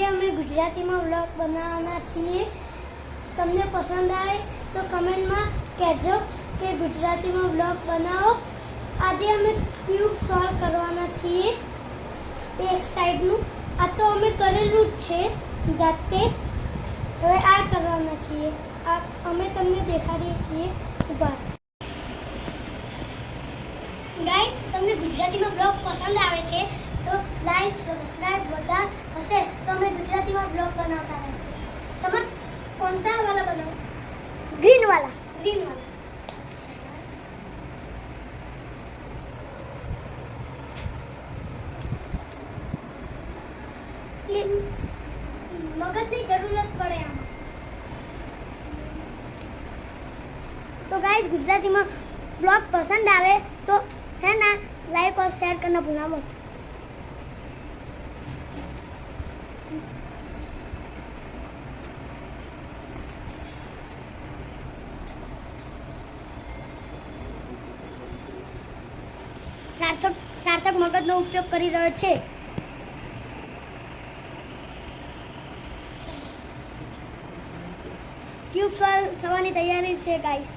આજે અમે ગુજરાતીમાં વ્લોગ બનાવવાના છીએ. તમને પસંદ આવે તો કમેન્ટમાં કહેજો કે ગુજરાતીમાં વ્લોગ બનાવો. આજે અમે ક્યુબ સોલ્વ કરવાના છીએ એક સાઈડનું. આ તો અમે કરેલું જ છે જાતે. હવે આ કરવાના છીએ. આ અમે તમને દેખાડીએ છીએ. ઉભા ગાઈસ, તમને ગુજરાતીમાં બ્લોગ પસંદ આવે છે તો લાઈક સબસ્ક્રાइब બધા હશે તો અમે ગુજરાતીમાં બ્લોગ બનાવતા રહીશું. समझ? कौन सा वाला बनाओ? ग्रीन वाला. ग्रीन वाला. मगजની જરૂરત પડે આમાં. तो गाइस, गुजरातीમાં ब्लॉग पसंद आवे तो है ना लाइक और शेयर करना भूलना मत. સાર્થક મગજનો ઉપયોગ કરી રહ્યો છે. ક્યુબ સોલ્વ થવાની તૈયારી છે ગાઈસ.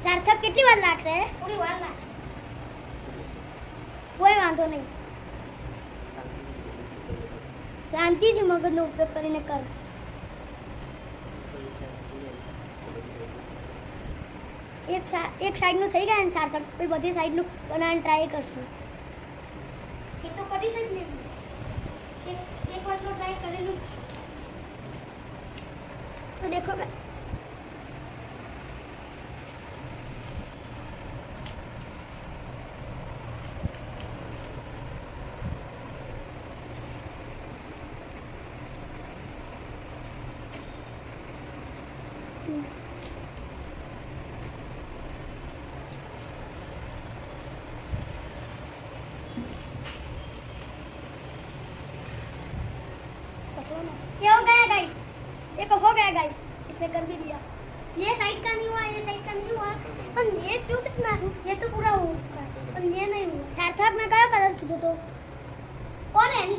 સાર્થક કેટલી વાર લાગશે? થોડી વાર લાગશે. કોઈ વાંધો નહીં. શાંતિથી મગજનો ઉપયોગ કરીને કર. એક સાઈડનું થઈ ગયા ને સાર્થક, પછી બધી સાઈડનું બનાવવાની ટ્રાય કરશું. એ તો કરી જ નહીં. એક વાર તો ટ્રાય કરેલું જ છે. તો દેખો ये हो गया गाइस. देखो हो गया गाइस. इसे कर भी दिया. ये साइड का नहीं हुआ, ये साइड का नहीं हुआ. और ये क्यों कितना? ये तो पूरा हो चुका है और ये नहीं हुआ. सार्थक में क्या कलर कीधो तो? ऑरेंज.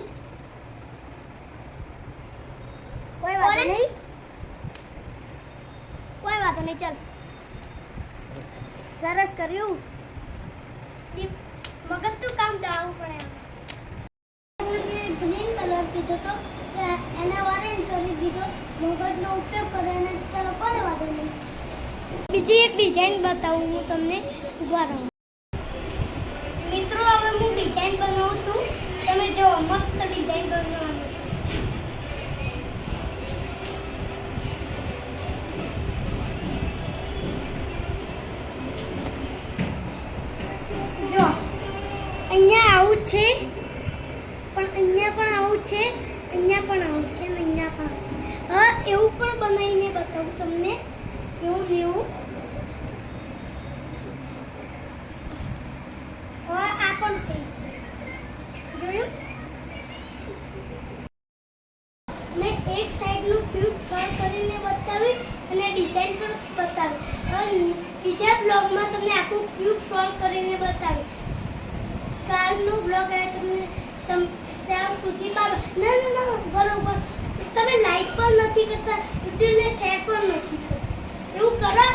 कोई बात नहीं. कोई बात नहीं. चल सरस કર્યું. મગજ તો કામ દાવું પડે. ગ્રીન કલર કીધો તો એને ઓરેન્જ કરી દીધો. મગજનો ઉપયોગ કરે અને ચાલો કોઈ વાંધો નહીં. બીજી એક ડિઝાઇન બતાવું હું તમને. ઉભા રહો મિત્રો. હવે હું ડિઝાઇન બનાવું છું. તમે જો મસ્ત ડિઝાઇન બનાવવાની છે. જો અહીંયા આવું છે, પણ અહીંયા પણ આવું છે, અહીંયા પણ આવું છે ને અહીંયા પણ. હા, એવું પણ બનાવીને બતાવું તમને. એવું ને એવું. હવે આ પણ થઈ જોયું. મેં એક સાઈડનું ક્યુબ સોલ્વ કરીને બતાવી અને ડિઝાઇન પણ બતાવી. હવે બીજા બ્લોગમાં તમને આખું ક્યુબ સોલ્વ કરીને બતાવી. કાલનો બ્લોગ આવે ત્યાં સુધી ના બરોબર. તમે લાઈક પણ નથી કરતા, વિડીયોને શેર પણ નથી કરતા. એવું કરો